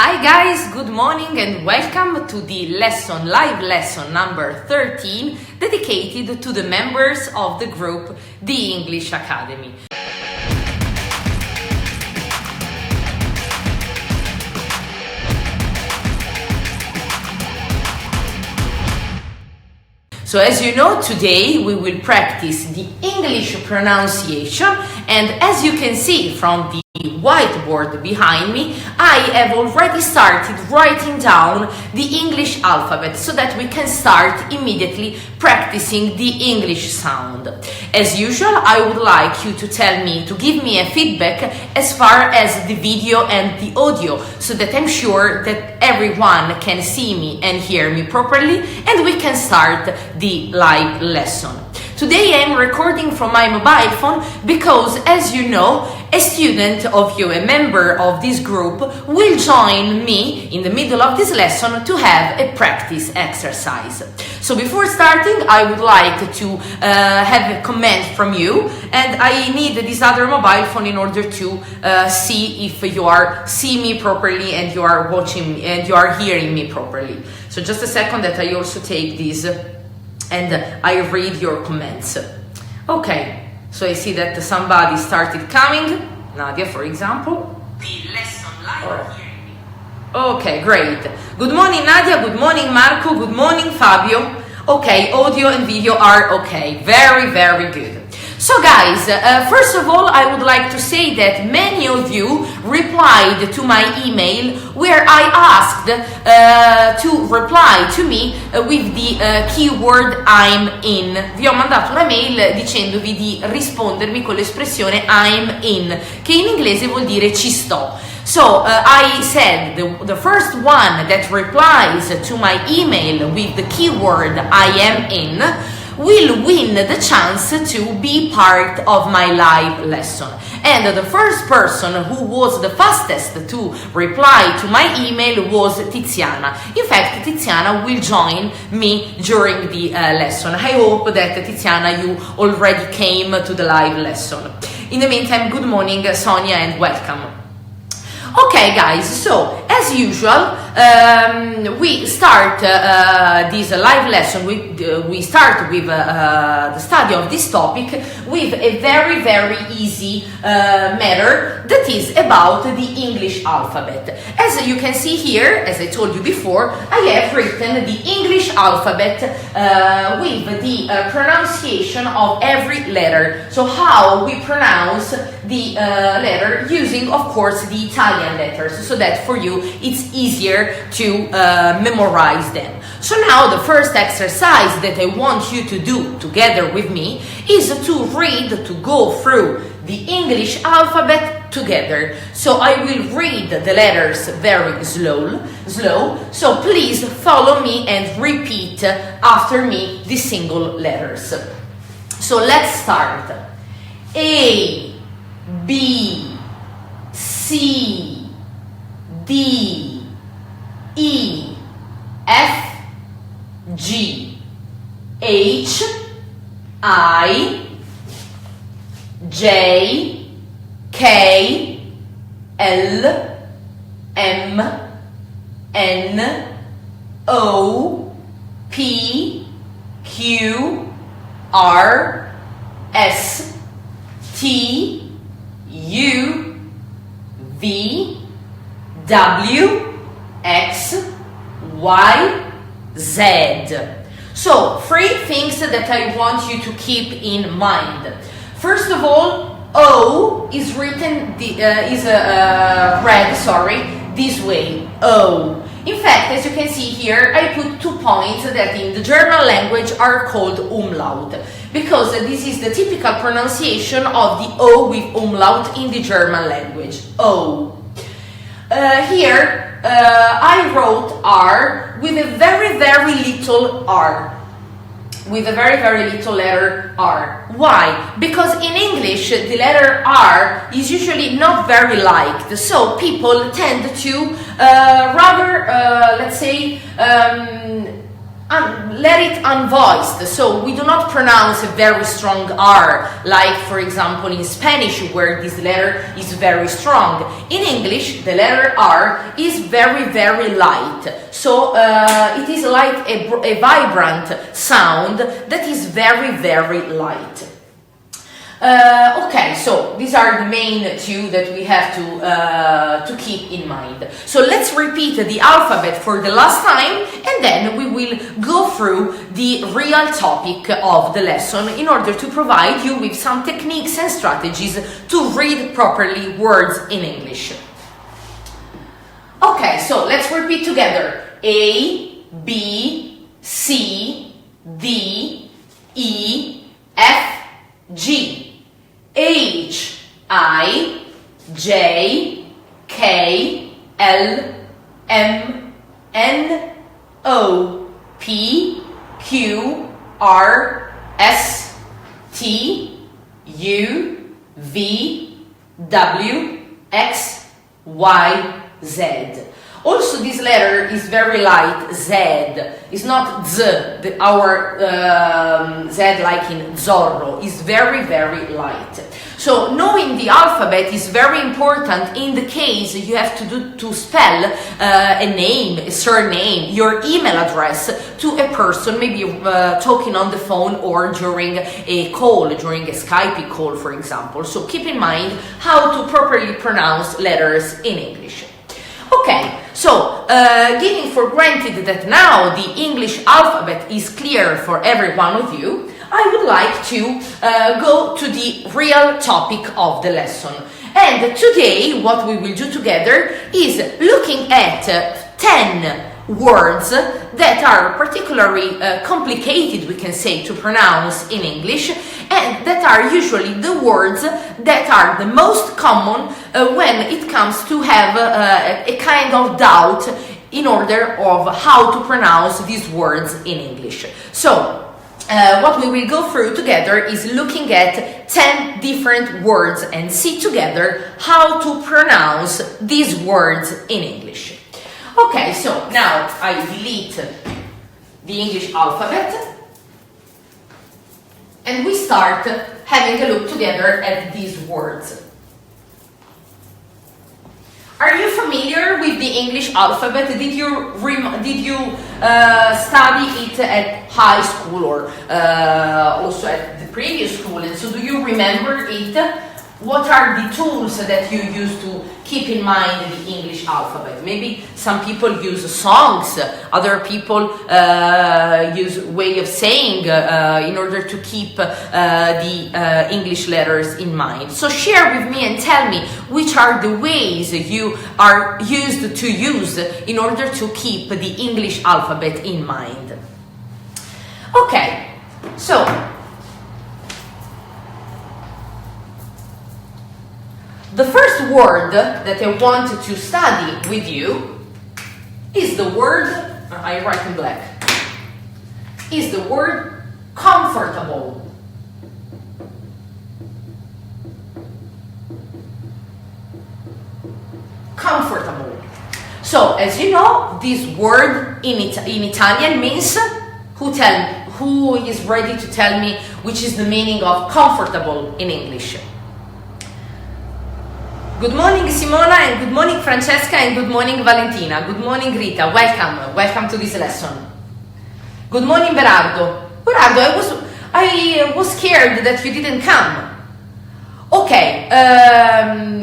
Hi guys, good morning and welcome to the live lesson number 13 dedicated to the members of the group The English Academy. So as you know, today we will practice the English pronunciation, and as you can see from the whiteboard behind me, I have already started writing down the English alphabet so that we can start immediately practicing the English sound. As usual, I would like you to give me a feedback as far as the video and the audio, so that I'm sure that everyone can see me and hear me properly and we can start the live lesson. Today I'm recording from my mobile phone because, as you know, a student of you, a member of this group, will join me in the middle of this lesson to have a practice exercise. So before starting, I would like to have a comment from you, and I need this other mobile phone in order to see if you are seeing me properly and you are watching me and you are hearing me properly. So just a second that I also take this and I read your comments. Okay, so I see that somebody started coming. Nadia, for example. The lesson live hearing me. Okay, great. Good morning, Nadia. Good morning, Marco. Good morning, Fabio. Okay, audio and video are okay. Very, very good. So guys, first of all, I would like to say that many of you replied to my email where I asked to reply to me with the keyword I'm in. Vi ho mandato una mail dicendovi di rispondermi con l'espressione I'm in, che in inglese vuol dire ci sto. So I said the first one that replies to my email with the keyword I am in will win the chance to be part of my live lesson. And the first person who was the fastest to reply to my email was Tiziana. In fact, Tiziana will join me during the lesson. I hope that Tiziana, you already came to the live lesson. In the meantime, good morning, Sonia, and welcome. Okay guys, so as usual, we start this live lesson, we start with the study of this topic with a very, very easy matter that is about the English alphabet. As you can see here, as I told you before, I have written the English alphabet with the pronunciation of every letter. So how we pronounce the letter using, of course, the Italian letters, so that for you it's easier to memorize them. So now the first exercise that I want you to do together with me is to go through the English alphabet together. So I will read the letters very slow, so please follow me and repeat after me the single letters. So let's start. A, B, C, D, E, F, G, H, I, J, K, L, M, N, O, P, Q, R, S, T, U, V, W, X, Y, Z. So, three things that I want you to keep in mind. First of all, O is written, read, this way, O. In fact, as you can see here, I put 2 points that in the German language are called umlaut, because this is the typical pronunciation of the O with umlaut in the German language, O. Here, I wrote R with a very, very little R. With a very, very little letter R. Why? Because in English, the letter R is usually not very liked. So people tend to rather, let's say, let it unvoiced, so we do not pronounce a very strong R, like for example in Spanish where this letter is very strong. In English, the letter R is very, very light, so it is like a vibrant sound that is very, very light. Okay, so these are the main two that we have to keep in mind. So let's repeat the alphabet for the last time, and then we will go through the real topic of the lesson in order to provide you with some techniques and strategies to read properly words in English. Okay, so let's repeat together. A, B, C, D, E, F, G, H, I, J, K, L, M, N, O, P, Q, R, S, T, U, V, W, X, Y, Z. Also, this letter is very light, Z. It's not Z, our Z like in Zorro. It's very, very light. So knowing the alphabet is very important in the case you have to spell a name, a surname, your email address to a person, maybe talking on the phone or during a call, during a Skype call, for example. So keep in mind how to properly pronounce letters in English. Okay, so giving for granted that now the English alphabet is clear for every one of you, I would like to go to the real topic of the lesson. And today what we will do together is looking at 10 words that are particularly complicated, we can say, to pronounce in English, and that are usually the words that are the most common when it comes to have a kind of doubt in order of how to pronounce these words in English. So what we will go through together is looking at 10 different words and see together how to pronounce these words in English. Okay, so now I delete the English alphabet and we start having a look together at these words. Are you familiar with the English alphabet? Did you study it at high school or also at the previous school? And so do you remember it? What are the tools that you use to keep in mind the English alphabet? Maybe some people use songs, other people use way of saying in order to keep the English letters in mind. So share with me and tell me which are the ways you are used to use in order to keep the English alphabet in mind. Okay, so the first word that I want to study with you is the word, I write in black, is the word comfortable. Comfortable. So, as you know, this word in Italian means, who is ready to tell me which is the meaning of comfortable in English? Good morning, Simona, and good morning, Francesca, and good morning, Valentina. Good morning, Rita. Welcome to this lesson. Good morning, Berardo. Berardo, I was scared that you didn't come. Okay,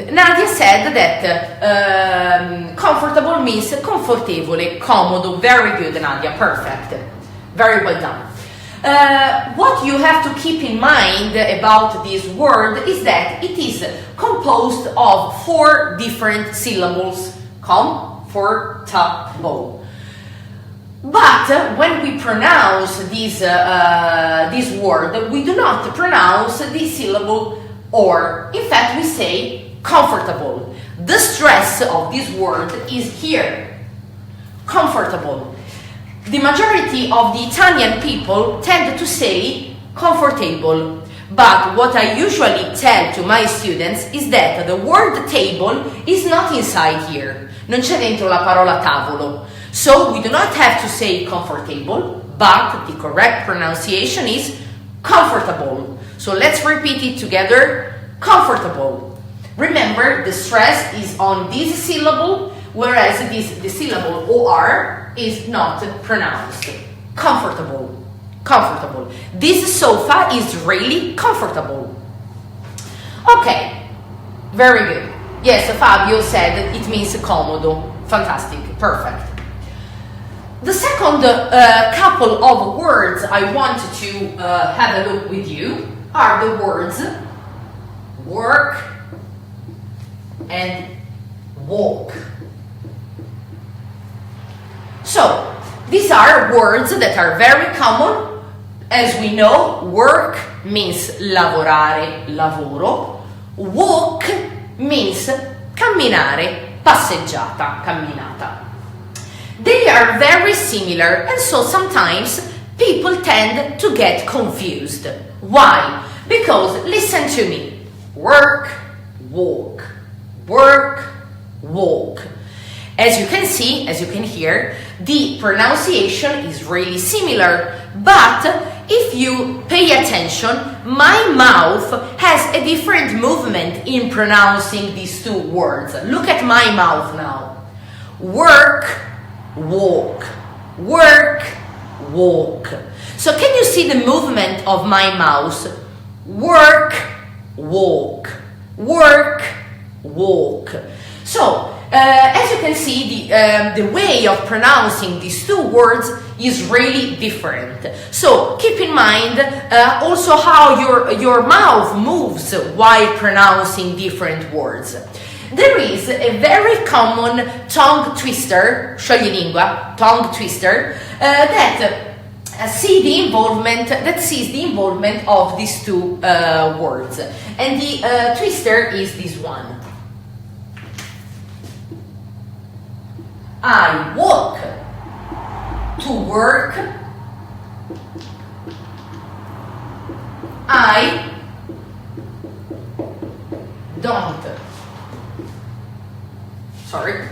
Nadia said that comfortable means comfortevole, comodo. Very good, Nadia. Perfect. Very well done. What you have to keep in mind about this word is that it is composed of 4 different syllables. Comfortable. But when we pronounce this word, we do not pronounce the syllable or. In fact, we say comfortable. The stress of this word is here. Comfortable. The majority of the Italian people tend to say comfortable, but what I usually tell to my students is that the word table is not inside here. Non c'è dentro la parola tavolo. So we do not have to say comfortable, but the correct pronunciation is comfortable. So let's repeat it together, comfortable. Remember, the stress is on this syllable, whereas the syllable OR is not pronounced. Comfortable, comfortable. This sofa is really comfortable. Okay, very good. Yes, Fabio said it means comodo. Fantastic, perfect. The second couple of words I want to have a look with you are the words work and walk. So, these are words that are very common. As we know, work means lavorare, lavoro. Walk means camminare, passeggiata, camminata. They are very similar, and so sometimes people tend to get confused. Why? Because, listen to me, work, walk, work, walk. As you can see, as you can hear, the pronunciation is really similar, but if you pay attention, my mouth has a different movement in pronouncing these two words. Look at my mouth now. Work, walk, work, walk. So can you see the movement of my mouth? Work, walk, work, walk. So, as you can see, the way of pronouncing these two words is really different. So keep in mind also how your mouth moves while pronouncing different words. There is a very common tongue twister, scioglilingua, tongue twister, that sees the involvement of these two words. And the twister is this one. I walk to work. I don't. Sorry.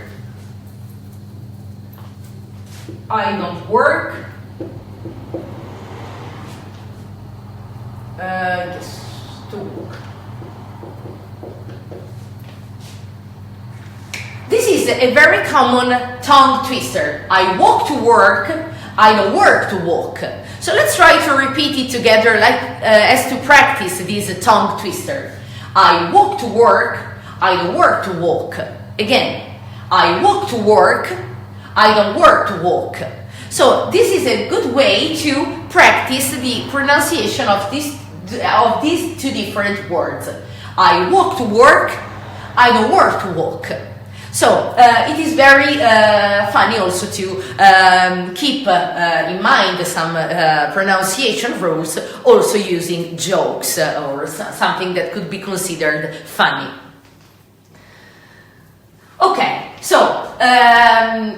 I don't work. Yes, to work. This is a very common tongue twister. I walk to work, I don't work to walk. So let's try to repeat it together as to practice this tongue twister. I walk to work, I don't work to walk. Again, I walk to work, I don't work to walk. So this is a good way to practice the pronunciation of these two different words. I walk to work, I don't work to walk. So it is very funny also to keep in mind some pronunciation rules, also using jokes or something that could be considered funny. Okay, so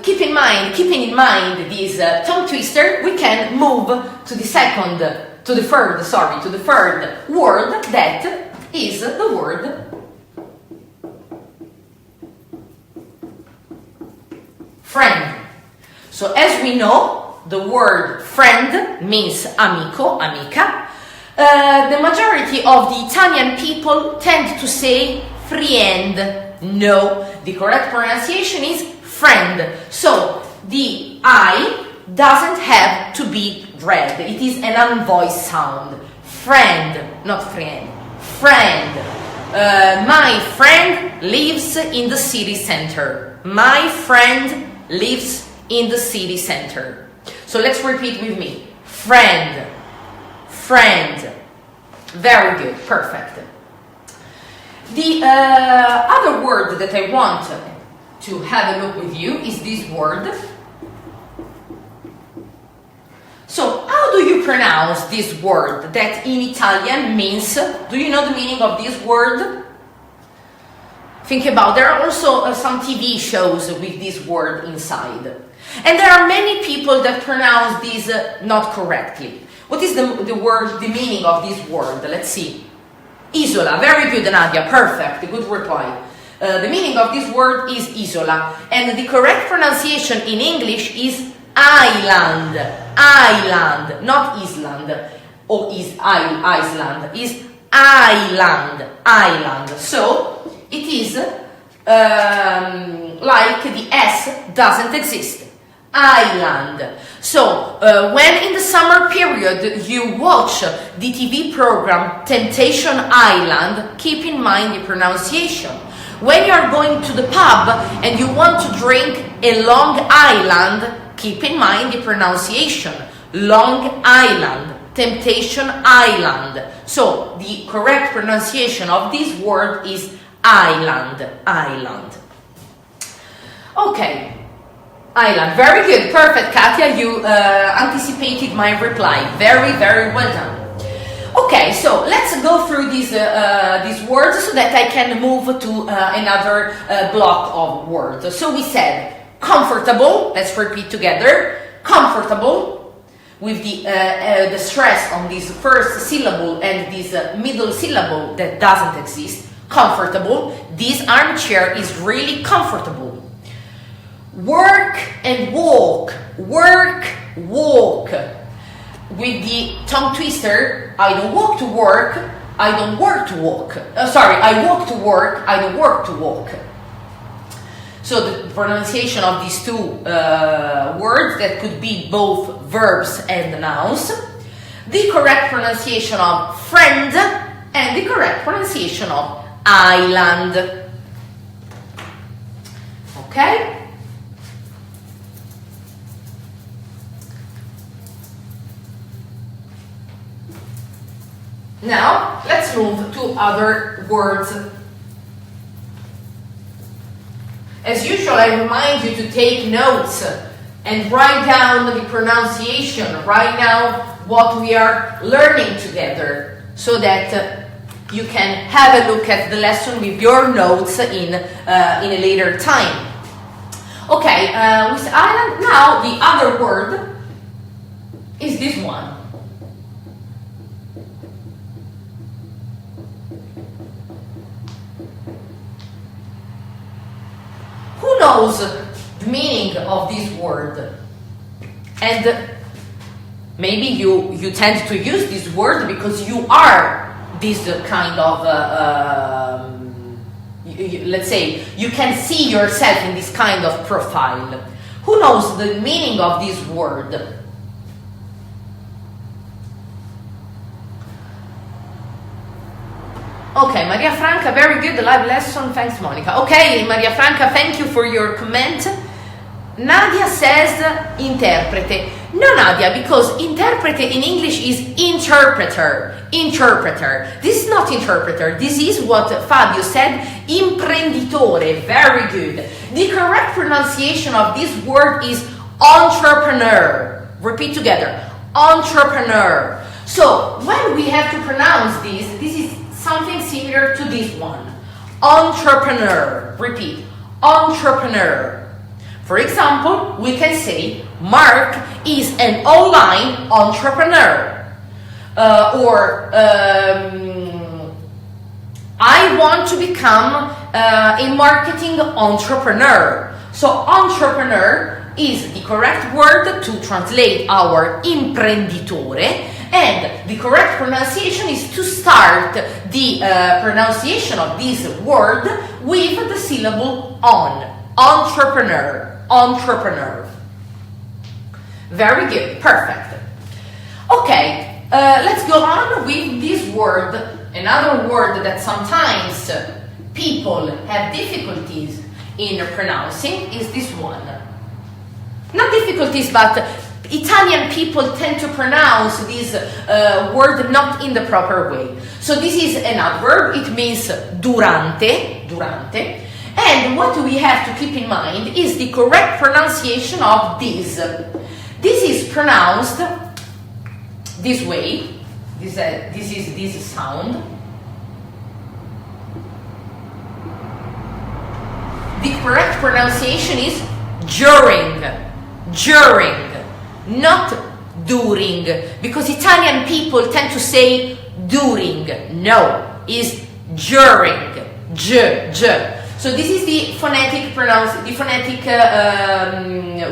keeping in mind this tongue twister, we can move to the third word, that is the word friend. So as we know, the word friend means amico, amica. The majority of the Italian people tend to say friend. No, the correct pronunciation is friend. So the I doesn't have to be read. It is an unvoiced sound. Friend, not friend. Friend. My friend lives in the city center. My friend lives in the city center. So let's repeat with me. Friend. Friend. Very good. Perfect. The other word that I want to have a look with you is this word. So how do you pronounce this word that in Italian means, do you know the meaning of this word? Think about, there are also some TV shows with this word inside. And there are many people that pronounce this not correctly. What is the meaning of this word? Let's see. Isola. Very good, Nadia. Perfect. Good reply. The meaning of this word is isola. And the correct pronunciation in English is island, island, not Island, or Iceland, is island, island. So it is like the S doesn't exist. Island. So when in the summer period you watch the TV program Temptation Island, keep in mind the pronunciation. When you are going to the pub and you want to drink a Long Island, keep in mind the pronunciation. Long Island, Temptation Island. So the correct pronunciation of this word is island, island. Okay. Island. Very good. Perfect, Katia. You anticipated my reply. Very, very well done. Okay, so let's go through these words so that I can move to another block of words. So we said comfortable. Let's repeat together. Comfortable, with the stress on this first syllable and this middle syllable that doesn't exist. Comfortable. This armchair is really comfortable. Work and walk, work, walk. With the tongue twister, I don't walk to work, I don't work to walk. I walk to work, I don't work to walk. So the pronunciation of these two words that could be both verbs and nouns. The correct pronunciation of friend and the correct pronunciation of island. Okay? Now, let's move to other words. As usual, I remind you to take notes and write down the pronunciation, write down what we are learning together, so that you can have a look at the lesson with your notes in a later time. Okay, with island, now the other word is this one. Who knows the meaning of this word? And maybe you tend to use this word because you are this kind of, let's say, you can see yourself in this kind of profile. Who knows the meaning of this word? Okay, Maria Franca, very good, live lesson, thanks Monica. Okay, Maria Franca, thank you for your comment. Nadia says interprete. No, Nadia, because interprete in English is interpreter. Interpreter. This is not interpreter, this is what Fabio said, imprenditore, very good. The correct pronunciation of this word is entrepreneur. Repeat together, entrepreneur. So, when we have to pronounce this is something similar to this one. Entrepreneur. Repeat. Entrepreneur. For example, we can say Mark is an online entrepreneur. I want to become a marketing entrepreneur. So entrepreneur is the correct word to translate our imprenditore. And the correct pronunciation is to start the pronunciation of this word with the syllable on. Entrepreneur. Entrepreneur. Very good. Perfect. Okay, let's go on with this word. Another word that sometimes people have difficulties in pronouncing is this one. Not difficulties, but Italian people tend to pronounce this word not in the proper way. So this is an adverb, it means durante, durante. And what we have to keep in mind is the correct pronunciation of this. This is pronounced this way. This is this sound. The correct pronunciation is during, during. Not during, because Italian people tend to say during. No, is during. So this is the phonetic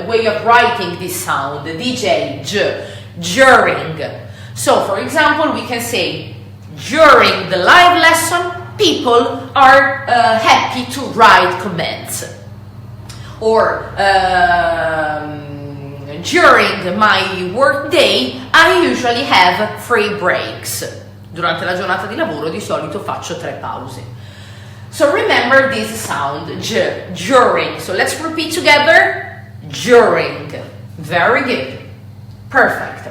way of writing this sound, DJ, during. So for example, we can say, during the live lesson, people are happy to write comments. Or during my work day, I usually have 3 breaks. Durante la giornata di lavoro di solito faccio 3 pause. So remember this sound, during. So let's repeat together, during. Very good. Perfect.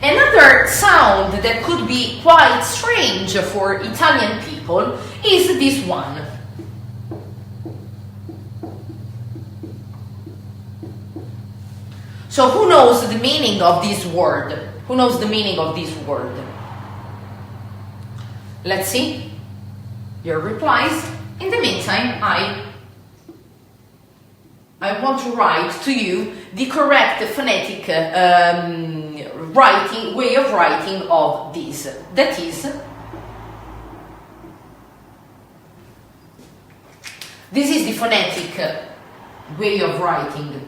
Another sound that could be quite strange for Italian people is this one. So who knows the meaning of this word? Who knows the meaning of this word? Let's see your replies. In the meantime, I want to write to you the correct phonetic way of writing of this. That is, this is the phonetic way of writing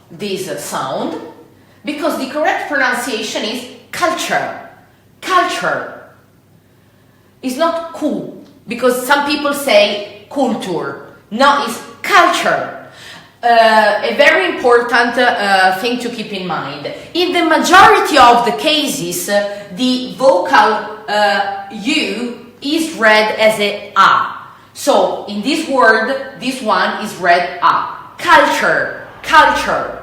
this sound, because the correct pronunciation is culture. Culture. It's not cool, because some people say culture. No, it's culture. A very important thing to keep in mind. In the majority of the cases, the vocal U is read as a A. So in this word, this one is read A. Culture. Culture.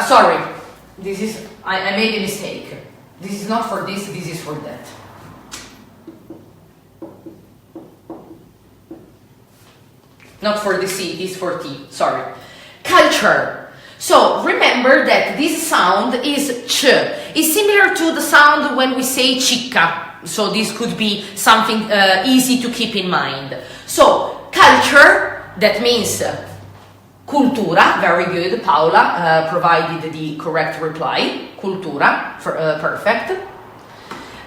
Sorry, this is, I made a mistake. This is not for this is for that. Not for the C, this is for T, sorry. Culture. So remember that this sound is ch. It's similar to the sound when we say chica. So this could be something easy to keep in mind. So culture, that means cultura, very good, Paola provided the correct reply, cultura, perfect.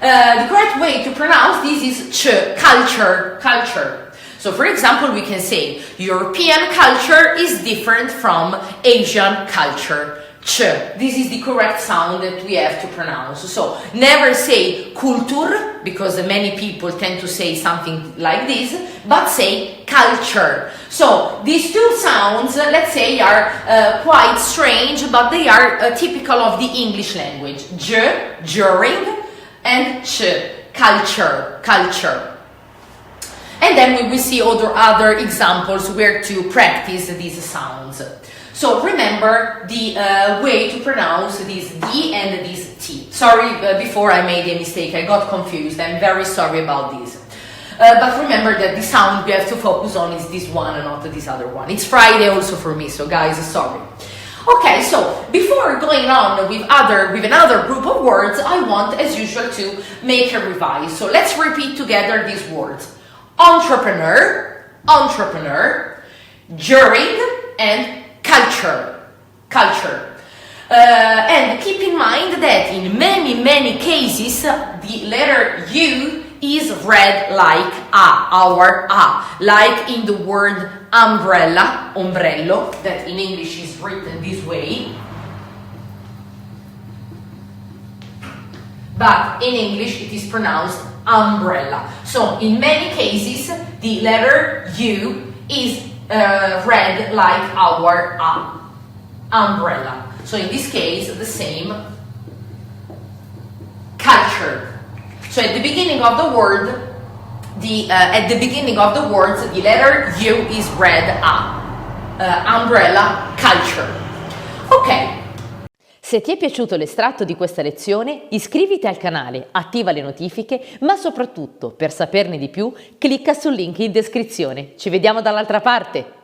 The correct way to pronounce this is ch, culture, culture. So for example, we can say, European culture is different from Asian culture, ch. This is the correct sound that we have to pronounce. So never say culture, because many people tend to say something like this, but say culture. So these two sounds, let's say, are quite strange, but they are typical of the English language. During, and ch, culture, culture. And then we will see other examples where to practice these sounds. So remember the way to pronounce this D and this T. Sorry, before I made a mistake, I got confused. I'm very sorry about this. But remember that the sound we have to focus on is this one and not this other one. It's Friday also for me, so guys, sorry. Okay, so before going on with another group of words, I want, as usual, to make a revise. So let's repeat together these words. Entrepreneur, entrepreneur, during, and culture, culture. And keep in mind that in many cases, the letter U is read like A, our A, like in the word umbrella, ombrello, that in English is written this way. But in English it is pronounced umbrella. So in many cases, the letter U is read like our A, umbrella. So in this case, the same, culture. So at the beginning of the word, the letter U is read A, umbrella, culture. Ok. Se ti è piaciuto l'estratto di questa lezione, iscriviti al canale, attiva le notifiche, ma soprattutto, per saperne di più, clicca sul link in descrizione. Ci vediamo dall'altra parte!